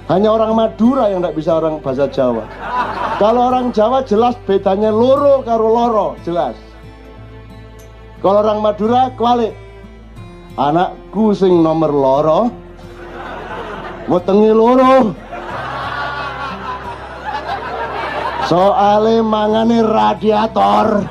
Hanya orang Madura yang tidak bisa orang bahasa Jawa. Kalau orang Jawa jelas bedanya loro karo loro, jelas. Kalau orang Madura kualik. Anakku sing nomor loro, wetengi loro. Soale mangane radiator.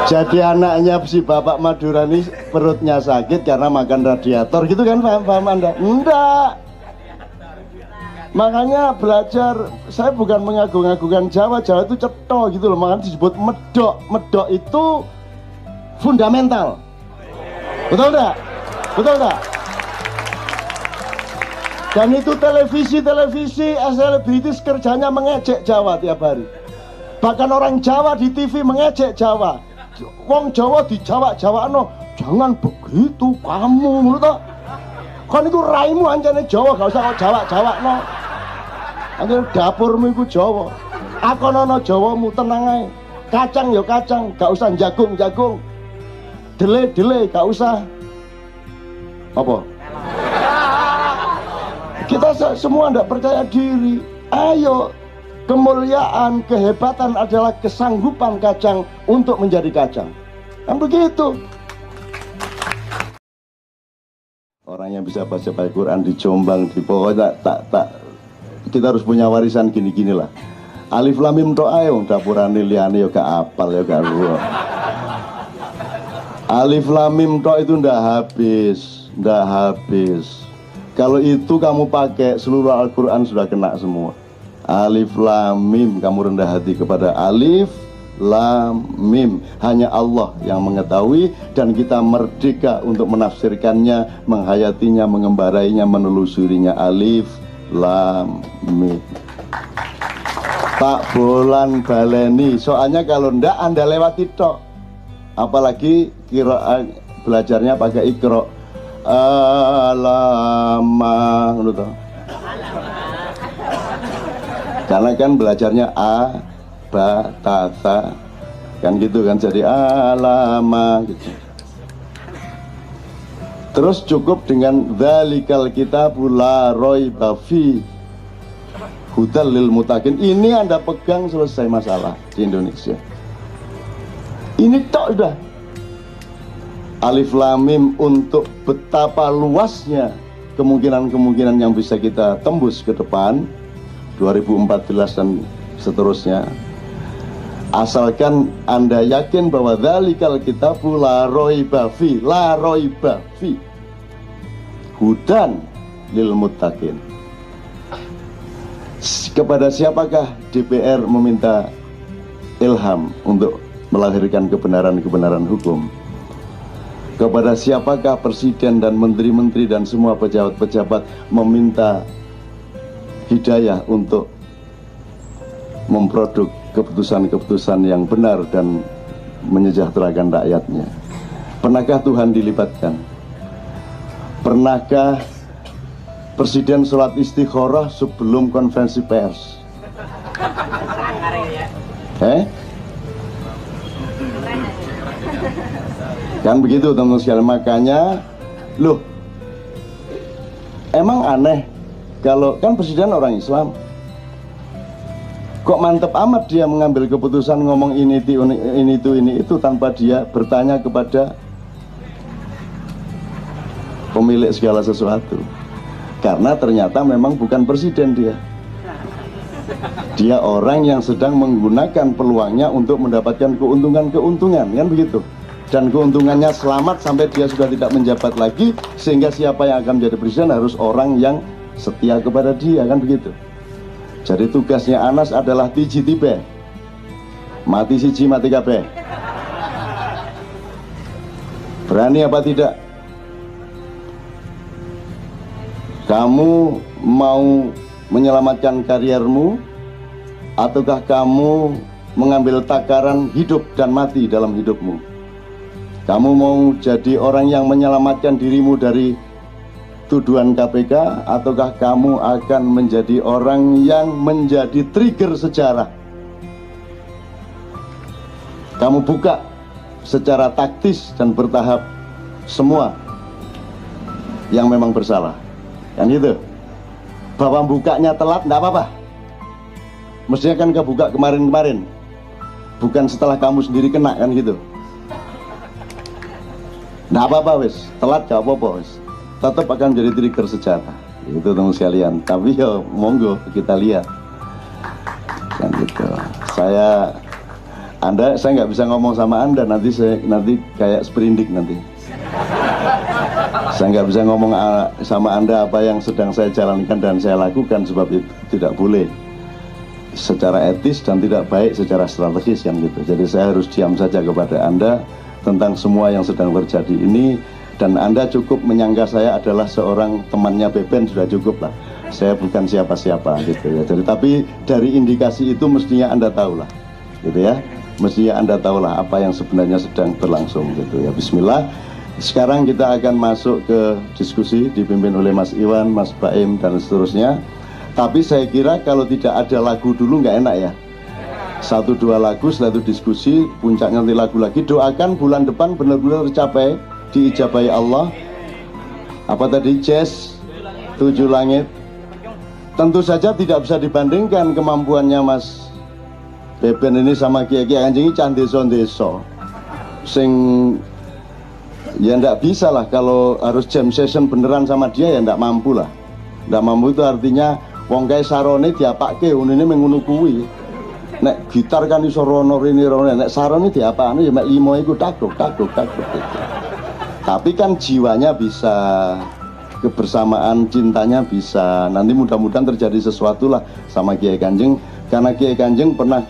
Jadi anaknya si bapak Madura ini perutnya sakit karena makan radiator gitu kan, paham Anda? Enggak. Makanya belajar, saya bukan mengagung-agungkan Jawa, Jawa itu cetha gitu loh, makanya disebut medok. Medok itu fundamental. Betul enggak? Betul enggak? Dan itu televisi, selebritis kerjanya mengejek Jawa tiap hari. Bahkan orang Jawa di TV mengejek Jawa. Wong Jawa di Jawa-Jawano, jangan begitu kamu, menurut tak? Kan itu raimu ancane Jawa, gak usah kok Jawa-Jawano. Ancane dapurmu itu Jawa. Akonono Jawamu tenang ae. Kacang ya kacang, gak usah jagung-jagung. Dele-dele gak usah. Apa? Kita semua ndak percaya diri. Ayo. Kemuliaan, kehebatan adalah kesanggupan kacang untuk menjadi kacang. Kan begitu. Orang yang bisa baca Al-Quran di Jombang, di pokoknya tak. Kita harus punya warisan gini-gini lah. Alif lam mim tok ae wong dapurane liyane ya gak apal ya gak ero. Alif lam mim tok itu ndak habis. Kalau itu kamu pakai seluruh Al-Quran sudah kena semua. Alif lam mim, kamu rendah hati kepada alif lam mim. Hanya Allah yang mengetahui dan kita merdeka untuk menafsirkannya, menghayatinya, mengembarainya, menelusurinya. Alif lam mim. Tak bolan baleni, soalnya kalau ndak Anda lewati tok. Apalagi kira belajarnya pakai ikro. Alamah gitu. Karena kan belajarnya a, ba, ta, ta, kan gitu kan, jadi alama gitu. Terus cukup dengan dzalikal kitabul la raiba fi hudal lil muttaqin. Ini Anda pegang selesai masalah di Indonesia. Ini tok udah. Alif lam mim untuk betapa luasnya kemungkinan-kemungkinan yang bisa kita tembus ke depan 2014 dan seterusnya. Asalkan Anda yakin bahwa dzalikal kitabu la raiba fi hudan lil muttaqin. Kepada siapakah DPR meminta ilham untuk melahirkan kebenaran-kebenaran hukum? Kepada siapakah presiden dan menteri-menteri dan semua pejabat-pejabat meminta hidayah untuk memproduk keputusan-keputusan yang benar dan menyejahterakan rakyatnya? Pernahkah Tuhan dilibatkan? Pernahkah presiden sholat istikharah sebelum konferensi pers? Kan begitu teman-teman sekalian. Makanya loh, emang aneh kalau kan presiden orang Islam, kok mantep amat dia mengambil keputusan ngomong ini itu tanpa dia bertanya kepada pemilik segala sesuatu. Karena ternyata memang bukan presiden dia. Dia orang yang sedang menggunakan peluangnya untuk mendapatkan keuntungan, kan begitu. Dan keuntungannya selamat sampai dia sudah tidak menjabat lagi, sehingga siapa yang akan menjadi presiden harus orang yang setia kepada dia, kan begitu. Jadi tugasnya Anas adalah tiji tibe, mati siji mati kabeh. Berani apa tidak? Kamu mau menyelamatkan kariermu, ataukah kamu mengambil takaran hidup dan mati dalam hidupmu? Kamu mau jadi orang yang menyelamatkan dirimu dari tuduhan KPK, ataukah kamu akan menjadi orang yang menjadi trigger sejarah? Kamu buka secara taktis dan bertahap semua yang memang bersalah, kan gitu. Bapak bukanya telat, enggak apa-apa. Mestinya kan kebuka kemarin-kemarin, bukan setelah kamu sendiri kena, kan gitu. Enggak apa-apa wis, telat gak apa-apa wis. Tetap akan menjadi trigger sejarah. Itu teman sekalian. Tapi ya monggo kita lihat. Kan gitu. Saya nggak bisa ngomong sama Anda, nanti kayak sprindik nanti. Saya nggak bisa ngomong sama Anda apa yang sedang saya jalankan dan saya lakukan, sebab itu tidak boleh secara etis dan tidak baik secara strategis, kan gitu. Jadi saya harus diam saja kepada Anda tentang semua yang sedang terjadi ini, dan Anda cukup menyangka saya adalah seorang temannya Beben, sudah cukup lah. Saya bukan siapa-siapa gitu ya. Jadi tapi dari indikasi itu mestinya Anda tahulah, gitu ya. Mestinya Anda tahulah apa yang sebenarnya sedang berlangsung gitu ya. Bismillah. Sekarang kita akan masuk ke diskusi dipimpin oleh Mas Iwan, Mas Baim dan seterusnya. Tapi saya kira kalau tidak ada lagu dulu nggak enak ya. 1-2 lagu, setelah itu diskusi, puncaknya nanti lagu lagi. Doakan bulan depan benar-benar tercapai, diijabahi Allah. Apa tadi? Jazz 7 langit. Tentu saja tidak bisa dibandingkan kemampuannya Mas Beben ini sama Kiai-Kiai Kanjeng can desa-desa. Sing ya ndak bisa lah, kalau harus jam session beneran sama dia ya ndak mampu lah. Ndak mampu itu artinya wong kae sarone diapake unine mengono kuwi. Nek gitar kan iso rono rene rono, nek sarone diapakane ya mek 5 iku takuk. Tapi kan jiwanya bisa, kebersamaan cintanya bisa. Nanti mudah-mudahan terjadi sesuatu lah sama Kiai Kanjeng, karena Kiai Kanjeng pernah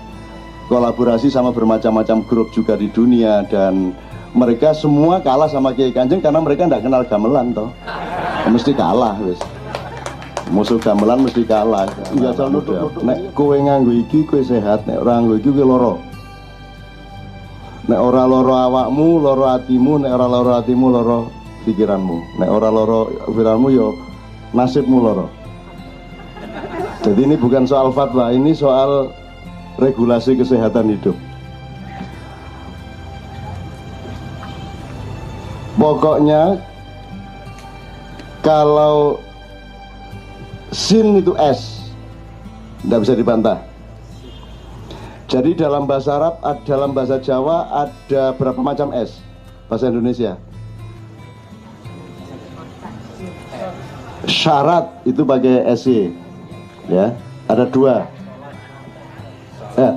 kolaborasi sama bermacam-macam grup juga di dunia, dan mereka semua kalah sama Kiai Kanjeng karena mereka tidak kenal gamelan toh. Mesti kalah wis. Musuh gamelan mesti kalah. Iya selalu nek kowe nganggo iki kowe sehat, nek ora nganggo iki kowe lara. Nek ora lara awakmu, lara atimu, nek ora lara atimu, lara pikiranmu. Nek ora lara pikiranmu ya nasibmu lara. Jadi ini bukan soal fatwa, ini soal regulasi kesehatan hidup. Pokoknya kalau sin itu S, tidak bisa dibantah. Jadi dalam bahasa Arab, dalam bahasa Jawa ada berapa macam S? Bahasa Indonesia syarat itu pakai SY, ya ada 2.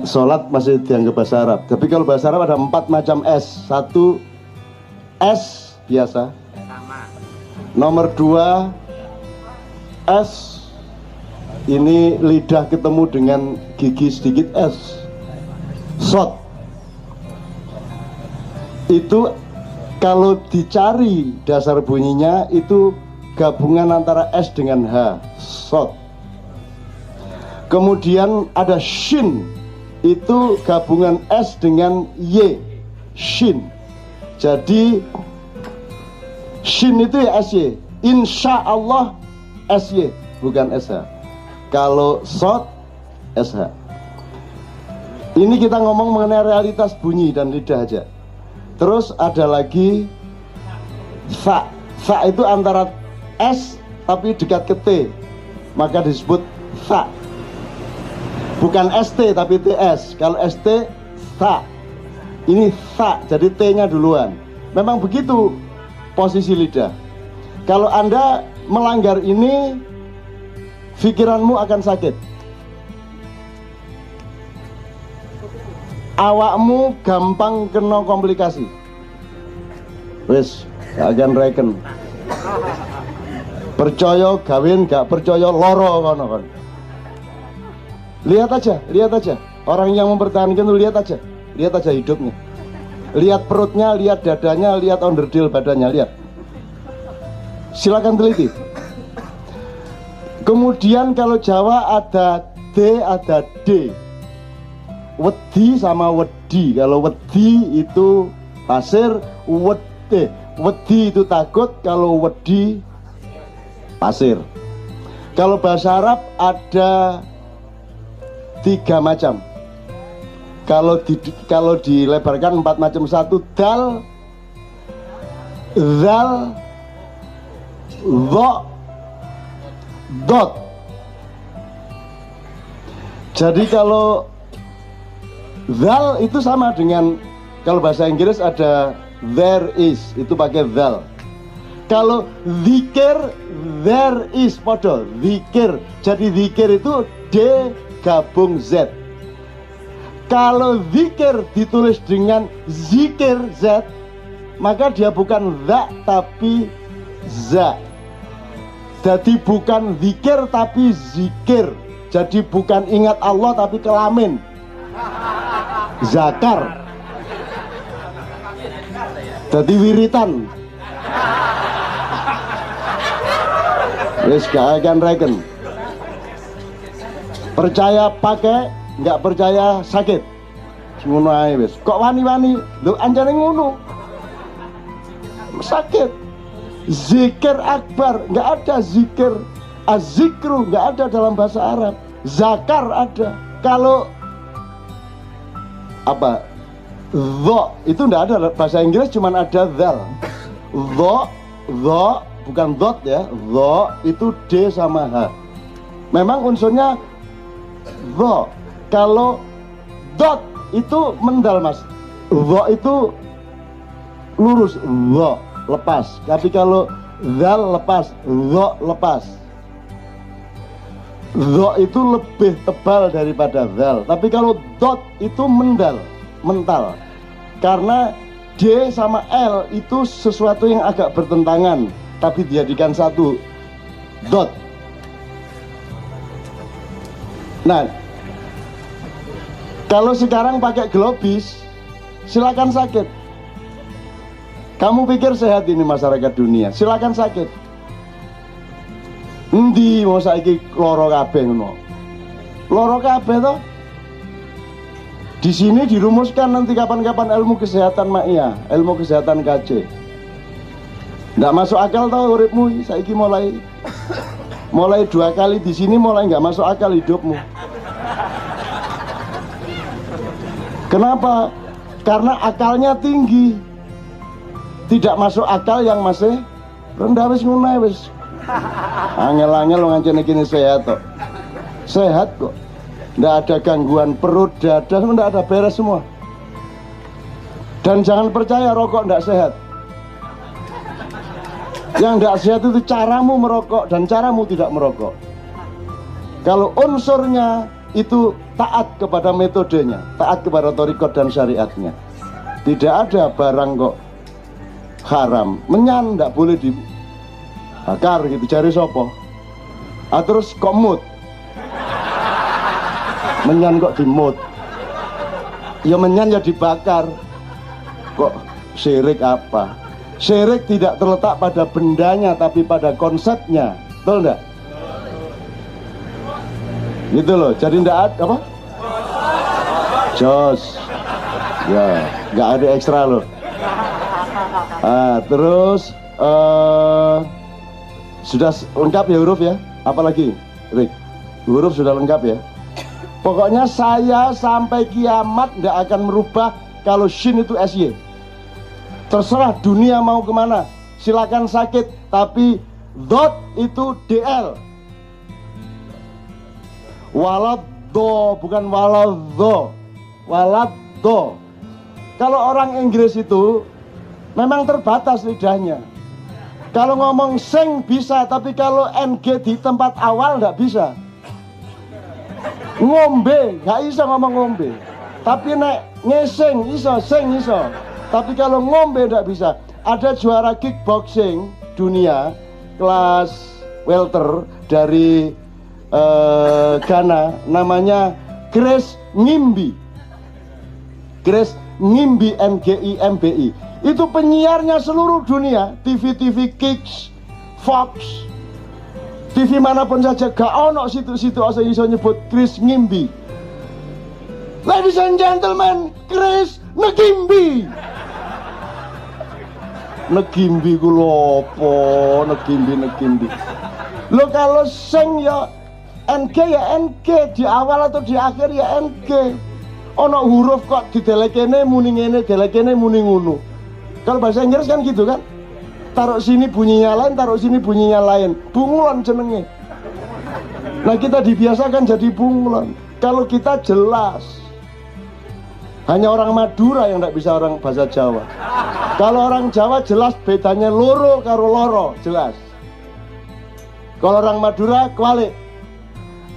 Sholat masih dianggap bahasa Arab. Tapi kalau bahasa Arab ada 4 macam S. 1 S biasa. Nomor 2 S ini lidah ketemu dengan gigi sedikit S. Shot. Itu kalau dicari dasar bunyinya itu gabungan antara S dengan H. Shot. Kemudian ada shin, itu gabungan S dengan Y. Shin. Jadi shin itu ya SY. Insya Allah SY, bukan SH. Kalau shot SH. Ini kita ngomong mengenai realitas bunyi dan lidah aja. Terus ada lagi fa. Fa itu antara S tapi dekat ke T, maka disebut fa. Bukan ST tapi TS. Kalau ST tha. Ini tha, jadi T-nya duluan. Memang begitu posisi lidah. Kalau Anda melanggar ini, pikiranmu akan sakit. Awakmu gampang kena komplikasi. Wes, akan reken. Percaya gawin, gak percaya loro kono kon. Lihat aja. Orang yang mempertahankan itu lihat aja hidupnya. Lihat perutnya, lihat dadanya, lihat onderdil badannya, lihat. Silakan teliti. Kemudian kalau Jawa ada D, ada D. Wedi sama wedi. Kalau wedi itu pasir, wedi itu takut, kalau wedi pasir. Kalau bahasa Arab ada 3 macam. Kalau dilebarkan 4 macam. 1 dal, zal, dha, dot. Jadi kalau zal itu sama dengan kalau bahasa Inggris ada there is, itu pakai zal. Kalau zikir, there is podo zikir. Jadi zikir itu D gabung Z. Kalau zikir ditulis dengan zikir Z, maka dia bukan za tapi za. Jadi bukan zikir tapi zikir. Jadi bukan ingat Allah tapi kelamin. Zakar. Jadi wiritan. Wis gak akan reken. Percaya pakai, nggak percaya sakit. Ngono ae wis. Kok wani-wani? Lho anjane ngono. Sakit. Zikir akbar, nggak ada zikir. Az-zikru nggak ada dalam bahasa Arab. Zakar ada. Kalau apa? Dho itu nggak ada bahasa Inggris, cuman ada zal. Dho bukan dot ya. Dho itu D sama H. Memang unsurnya dho. Kalau dot itu mendal mas. Dho itu lurus. Dho lepas. Tapi kalau zal lepas, dho lepas. Dho itu lebih tebal daripada zal. Tapi kalau dot itu mendal, mental. Karena D sama L itu sesuatu yang agak bertentangan, tapi dijadikan satu. Dot. Nah, kalau sekarang pakai globis, silakan sakit. Kamu pikir sehat ini masyarakat dunia? Silakan sakit. Endi mau saiki loro kabeh ngono. Loro kabeh toh? Di sini dirumuskan nanti kapan-kapan ilmu kesehatan Ma'iyah, ilmu kesehatan KC. Nggak masuk akal tau uripmu saiki mulai 2 kali di sini mulai nggak masuk akal hidupmu. Kenapa? Karena akalnya tinggi. Tidak masuk akal yang masih rendah wis ngono wis. Angel-angel ngancene kini sehat kok. Sehat kok. Nggak ada gangguan perut, dada, nggak ada, beres semua. Dan jangan percaya rokok nggak sehat. Yang nggak sehat itu caramu merokok dan caramu tidak merokok. Kalau unsurnya itu taat kepada metodenya, taat kepada thariqat dan syariatnya. Tidak ada barang kok haram. Menyan nggak boleh dibakar gitu, cari sopo. Terus kok mut. Menyan kok dimut. Ya menyan ya dibakar. Kok syirik apa? Syirik tidak terletak pada bendanya tapi pada konsepnya. Betul enggak? Gitu loh. Jadi enggak ada apa? Jos. Ya, enggak ada ekstra loh. Terus sudah lengkap ya huruf ya? Apalagi? Rick, huruf sudah lengkap ya? Pokoknya saya sampai kiamat tidak akan merubah kalau shin itu SY. Terserah dunia mau kemana, silakan sakit. Tapi dot itu DL. Waladdo bukan waladdo. Waladdo. Kalau orang Inggris itu memang terbatas lidahnya. Kalau ngomong seng bisa, tapi kalau NG di tempat awal nggak bisa. Ngombe, nggak bisa ngomong ngombe. Tapi nek ngeseng iso, seng iso. Tapi kalau ngombe nggak bisa. Ada juara kickboxing dunia kelas welter dari Ghana, namanya Grace Ngimbi. Grace Ngimbi, NGIMBI. Itu penyiarnya seluruh dunia, TV Kicks, Fox, TV manapun saja, gak ono situ-situ asal iso nyebut Chris Ngimbi. Ladies and gentlemen, Chris Ngimbi. Ngimbi ku lopo, Ngimbi. Lo kalau sing ya NG ya NG, di awal atau di akhir ya NG. Ono huruf kok didelekene muni ngene, delekene muni ngono. Kalau bahasa Inggris kan gitu kan? taruh sini bunyinya lain, taruh sini bunyinya lain. Bunglon jenenge. Nah kita dibiasakan jadi bunglon. Kalau kita jelas, hanya orang Madura yang tidak bisa orang bahasa Jawa. Kalau orang Jawa jelas bedanya loro karo loro, jelas. Kalau orang Madura kualik,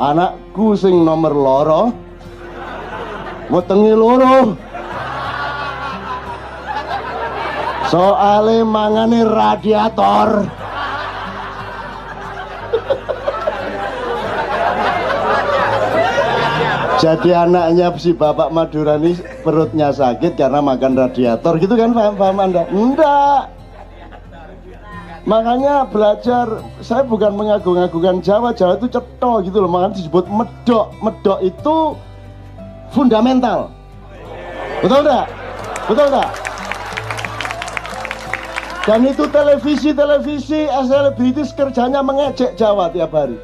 anakku sing nomor loro, wetenge loro. Soale mangane radiator. Jadi anaknya si bapak Madura ini perutnya sakit karena makan radiator gitu kan, paham Anda? Enggak. Makanya belajar, saya bukan mengagung-agungkan Jawa itu cetha gitu loh, makanya disebut medok. Medok itu fundamental. Betul enggak? Betul enggak? Dan itu televisi selebritis kerjanya mengejek Jawa tiap hari.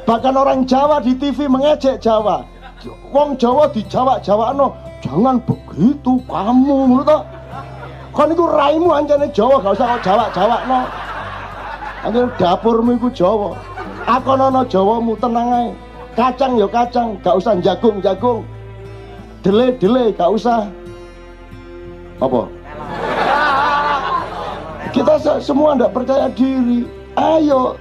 Bahkan orang Jawa di TV mengejek Jawa. Wong Jawa di Jawa-Jawano, jangan begitu kamu, menurut toh. Kan itu raimu anjane Jawa, gak usah kok Jawa-Jawano. Anjane dapurmu iku Jawa. Akonono Jawamu tenang ae. Kacang ya kacang, gak usah jagung-jagung. Dele-dele gak usah. Apa? Kita semua tidak percaya diri. Ayo,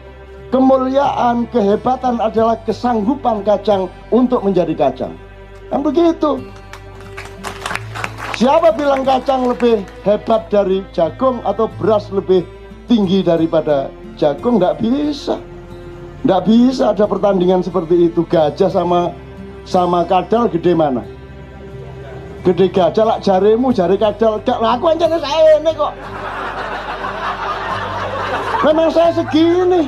kemuliaan, kehebatan adalah kesanggupan kacang untuk menjadi kacang. Kan begitu. Siapa bilang kacang lebih hebat dari jagung atau beras lebih tinggi daripada jagung? Tidak bisa. Tidak bisa ada pertandingan seperti itu. Gajah sama kadal gede mana? Gede gajah lah jaremu, jari kadal. Aku aja saya ini kok. Memang saya segini.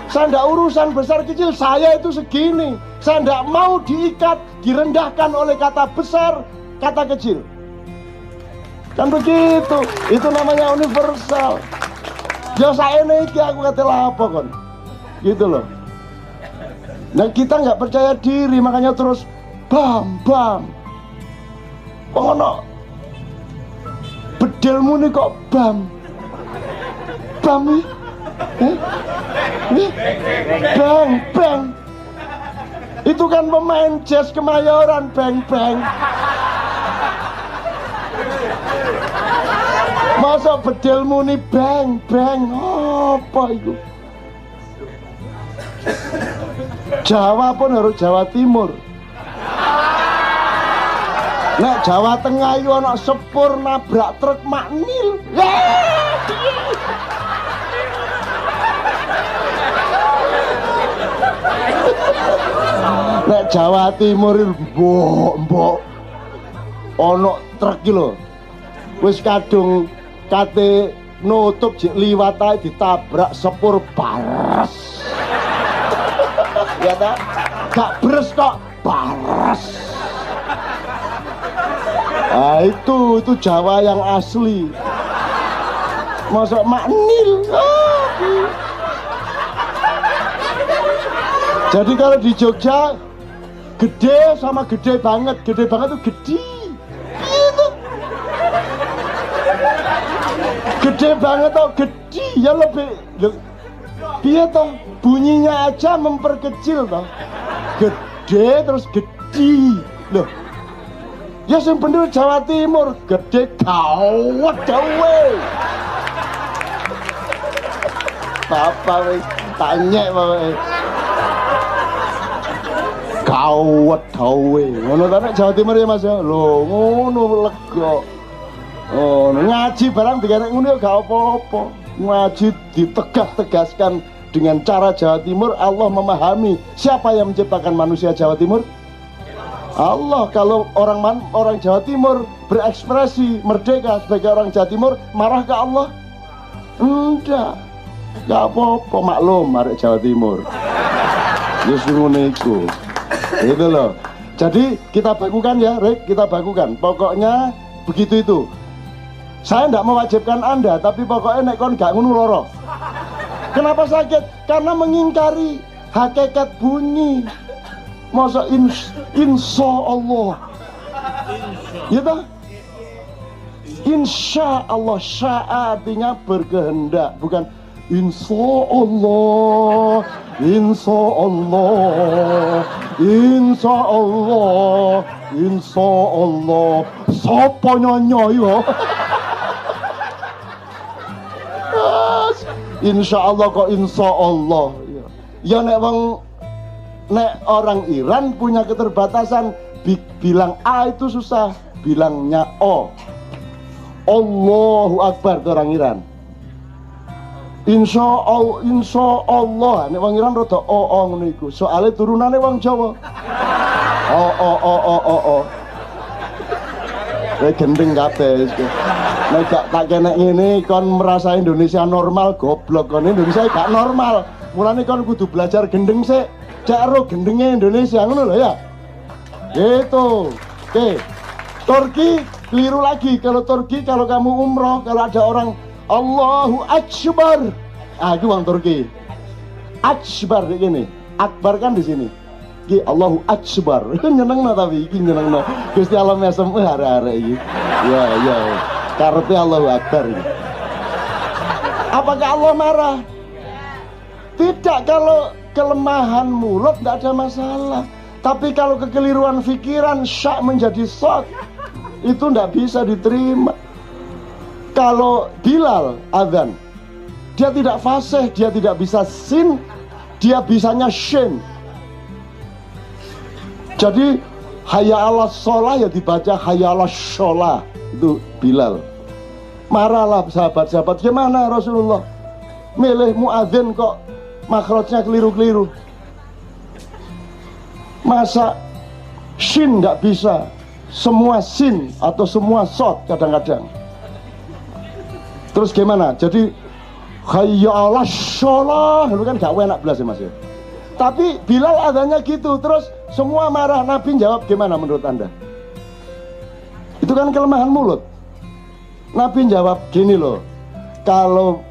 Saya tidak urusan besar kecil, saya itu segini. Saya tidak mau diikat, direndahkan oleh kata besar, kata kecil. Kan begitu. Itu namanya universal. Ya saya ini aku kata apa kon. Gitu loh. Nah kita nggak percaya diri, makanya terus bam. Ono bedelmu nih kok bam nih. Bang. Itu kan pemain jazz Kemayoran, bang. Masa bedelmu nih bang. Apa itu? Jawa pun harus Jawa Timur. Nek Jawa Tengah itu anak sepur nabrak truk makmil. Nek Jawa Timur mbok ono truk iki lho. Wis kadung kate nutup jek liwat ae ditabrak sepur bares. Ya ta? Gak bres kok bares. Ah itu Jawa yang asli. Masuk maknil. Jadi kalau di Jogja gede sama gede banget itu gede. Gitu. Gede banget atau gede ya lebih. Dia toh bunyinya aja memperkecil toh. Gede terus gede. Loh. Ya sing bener Jawa Timur gede gawat dawe. Bapak wis tanya bapak. Gawat dawe. Ngono ta nek Jawa Timur ya Mas ya. Lho ngono lega. Oh, ngaji barang digarek ngono gak apa-apa. Ngaji ditegas-tegaskan dengan cara Jawa Timur. Allah memahami siapa yang menciptakan manusia Jawa Timur. Allah. Kalau orang Jawa Timur berekspresi merdeka sebagai orang Jawa Timur, marah ke Allah? Enggak. Gak apa-apa, maklum arek Jawa Timur. Yes ngono iku. Itu loh. Jadi kita bakukan ya, Rick, kita bakukan. Pokoknya begitu itu. Saya tidak mewajibkan Anda, tapi pokoknya nek kon gak ngono loro. Kenapa sakit? Karena mengingkari hakikat bunyi. Masa insya Allah. Ya toh? Insya Allah, sya'a artinya berkehendak, bukan insya Allah, insya Allah, insya Allah, insya Allah. Sopo nyonyoyo? Insya Allah kok insya Allah. Ya nek orang Iran punya keterbatasan, bilang A itu susah, bilangnya O. Allahu Akbar itu orang Iran. Insya Allah, nek wong Iran rada ngono iku. Soale turunane wong Jawa. Oh. Gendeng kabeh. Nek gak tak kene ngene kon merasa Indonesia normal, goblok kon Indonesia gak normal. Mulane kon kudu belajar gendeng sik. Cak gendenge Indonesia ngono lho ya. Gitu. Oke. Turki keliru lagi. Kalau Turki, kalau kamu umroh, kalau ada orang Allahu Akbar, itu orang Turki. Akbar ini, Akbar kan di sini. Ki Allahu Akbar. Nyenengno tapi iki nyenengno. Gusti Allah mesem arek-arek iki. Ya. Karepe Allahu Akbar iki. Apakah Allah marah? Tidak, kalau kelemahan mulut tidak ada masalah. Tapi kalau kekeliruan pikiran, syak menjadi sod, itu tidak bisa diterima. Kalau Bilal azan, dia tidak fasih, dia tidak bisa sin, dia bisanya shin. Jadi hayya ala sholah ya dibaca hayya ala sholah. Itu Bilal. Marahlah sahabat-sahabat, gimana Rasulullah milih muadzin kok makhrajnya keliru-keliru? Masa shin nggak bisa, semua sin atau semua sod kadang-kadang. Terus gimana? Jadi hayya ala sholah itu kan gak enak belas ya mas ya. Tapi Bilal adanya gitu, terus semua marah. Nabi jawab gimana menurut anda? Itu kan kelemahan mulut. Nabi jawab gini loh, kalau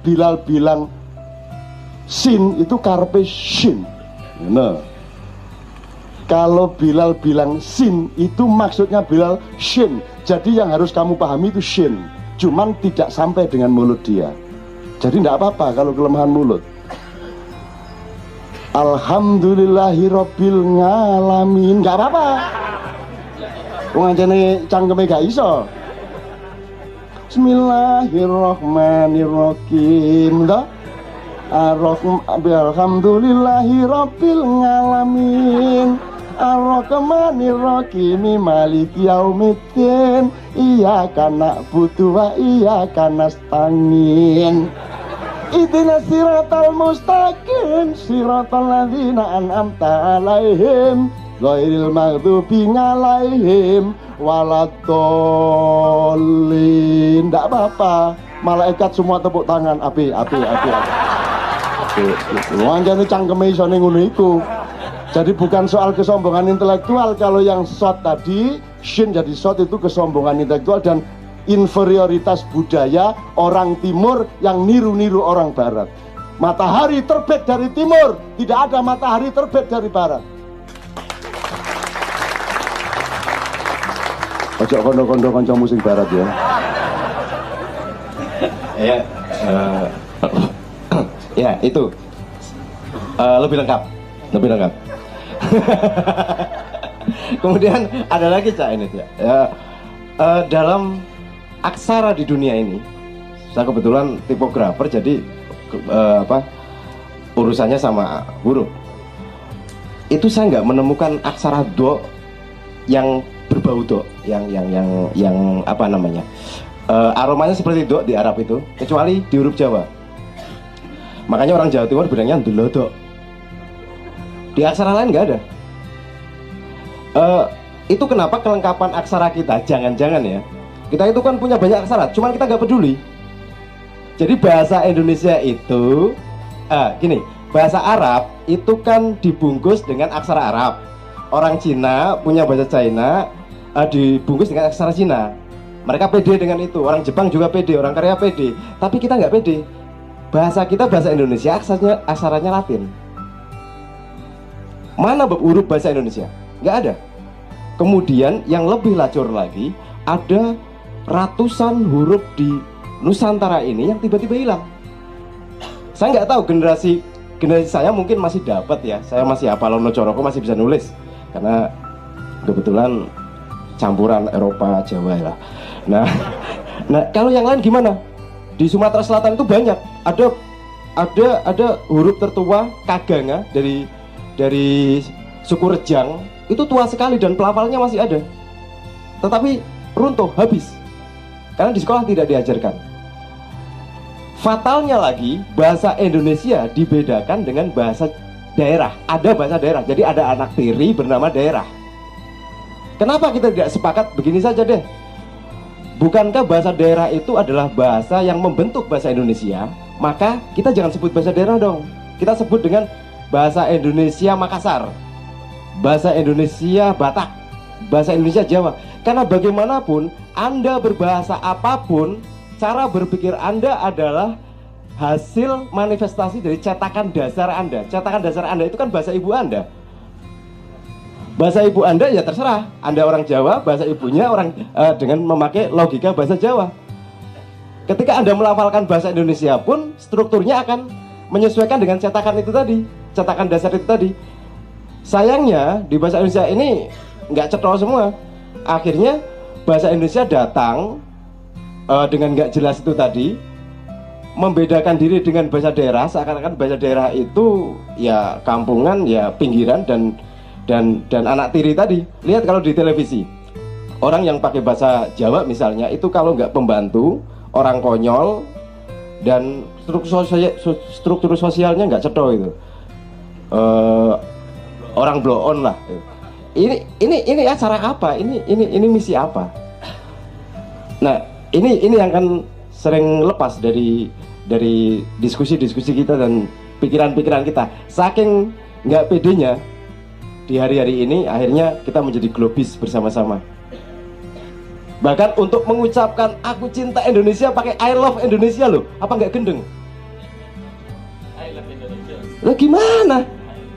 Bilal bilang sin itu karpe shin. Nah, kalau Bilal bilang sin itu maksudnya Bilal shin. Jadi yang harus kamu pahami itu shin, cuman tidak sampai dengan mulut dia. Jadi tidak apa-apa kalau kelemahan mulut. Alhamdulillahirabbil ngalamin, nggak apa-apa. Wong anjene cangkeme gak iso. Bismillahirrahmanirrahim. Alhamdulillahirabbil ngalamin. Ar-Rahmanir-Rahim Maliki yaumiddin. Iyyaka na'budu wa iyyaka nasta'in. Ihdinas siratal mustaqim, siratal ladzina an'amta 'alaihim ghairil maghdubi 'alaihim waladdallin. Enggak apa-apa. Malaikat semua tepuk tangan. Api. Wanjane cangkeme isone ngono iku. Jadi bukan soal kesombongan intelektual. Kalau yang shot tadi, shin jadi shot, itu kesombongan intelektual dan inferioritas budaya orang timur yang niru-niru orang barat. Matahari terbit dari timur, tidak ada matahari terbit dari barat. Ojo kondo-kondo kanca musik barat ya. Ya itu lebih lengkap. Kemudian ada lagi Cak ini ya. Dalam aksara di dunia ini, saya kebetulan tipografer, jadi urusannya sama huruf. Itu saya nggak menemukan aksara do yang berbau do, yang apa namanya, aromanya seperti do di Arab itu, kecuali di huruf Jawa. Makanya orang Jawa Timur bilangnya ndelodok. Di aksara lain nggak ada. Itu kenapa kelengkapan aksara kita, jangan-jangan ya, kita itu kan punya banyak aksara, cuman kita nggak peduli. Jadi bahasa Indonesia itu gini, bahasa Arab itu kan dibungkus dengan aksara Arab. Orang Cina punya bahasa China, dibungkus dengan aksara Cina. Mereka pede dengan itu. Orang Jepang juga pede, orang Korea pede. Tapi kita nggak pede. Bahasa kita, bahasa Indonesia, aksaranya Latin. Mana huruf bahasa Indonesia? Nggak ada. Kemudian yang lebih lacur lagi, ada ratusan huruf di Nusantara ini yang tiba-tiba hilang. Saya nggak tahu generasi saya mungkin masih dapat ya. Saya masih hafal Lono Coroko, masih bisa nulis karena kebetulan campuran Eropa Jawa ya. Nah, kalau yang lain gimana? Di Sumatera Selatan itu banyak. Ada huruf tertua Kaganga dari suku Rejang, itu tua sekali dan pelafalnya masih ada. Tetapi runtuh, habis. Karena di sekolah tidak diajarkan. Fatalnya lagi, bahasa Indonesia dibedakan dengan bahasa daerah. Ada bahasa daerah, jadi ada anak tiri bernama daerah. Kenapa kita tidak sepakat begini saja deh? Bukankah bahasa daerah itu adalah bahasa yang membentuk bahasa Indonesia? Maka kita jangan sebut bahasa daerah dong. Kita sebut dengan bahasa Indonesia Makassar, bahasa Indonesia Batak, bahasa Indonesia Jawa. Karena bagaimanapun Anda berbahasa apapun, cara berpikir Anda adalah hasil manifestasi dari cetakan dasar Anda. Cetakan dasar Anda itu kan bahasa ibu Anda. Bahasa ibu Anda ya terserah. Anda orang Jawa, bahasa ibunya orang dengan memakai logika bahasa Jawa. Ketika Anda melafalkan bahasa Indonesia pun, strukturnya akan menyesuaikan dengan cetakan itu tadi, cetakan dasar itu tadi. Sayangnya di bahasa Indonesia ini nggak cetol semua. Akhirnya bahasa Indonesia datang dengan nggak jelas itu tadi, membedakan diri dengan bahasa daerah, seakan-akan bahasa daerah itu ya kampungan, ya pinggiran dan anak tiri tadi. Lihat kalau di televisi, orang yang pakai bahasa Jawa misalnya itu kalau nggak pembantu, orang konyol, dan struktur sosialnya nggak cetho itu, orang blow on lah. Ini acara apa? Ini misi apa? Nah, ini yang akan sering lepas dari diskusi-diskusi kita dan pikiran-pikiran kita. Saking nggak pedenya di hari-hari ini, akhirnya kita menjadi globis bersama-sama. Bahkan untuk mengucapkan aku cinta Indonesia pakai I love Indonesia loh. Apa nggak gendeng? I love Indonesia. Loh gimana?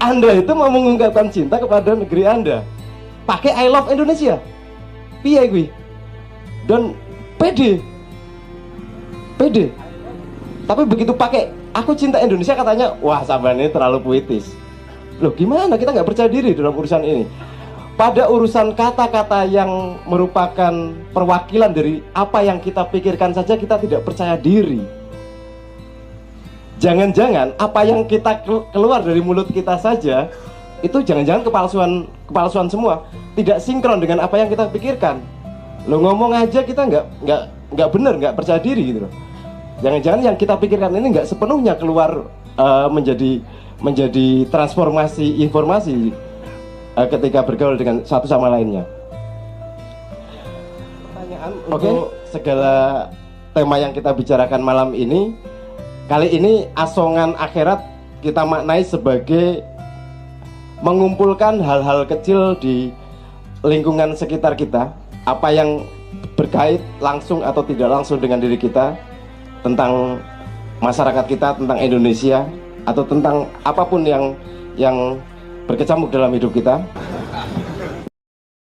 Anda itu mau mengungkapkan cinta kepada negeri Anda pakai I love Indonesia. Piye gue? Dan pede. Tapi begitu pakai aku cinta Indonesia katanya, wah sampean ini terlalu puitis. Loh gimana? Kita nggak percaya diri dalam urusan ini. Pada urusan kata-kata yang merupakan perwakilan dari apa yang kita pikirkan saja kita tidak percaya diri. Jangan-jangan apa yang kita keluar dari mulut kita saja itu jangan-jangan kepalsuan semua, tidak sinkron dengan apa yang kita pikirkan. Lo ngomong aja kita nggak benar, nggak percaya diri gitu loh. Jangan-jangan yang kita pikirkan ini nggak sepenuhnya keluar menjadi transformasi informasi ketika bergaul dengan satu sama lainnya. Pertanyaan untuk segala tema yang kita bicarakan malam ini. Kali ini asongan akhirat kita maknai sebagai mengumpulkan hal-hal kecil di lingkungan sekitar kita, apa yang berkait langsung atau tidak langsung dengan diri kita, tentang masyarakat kita, tentang Indonesia, atau tentang apapun yang berkecamuk dalam hidup kita.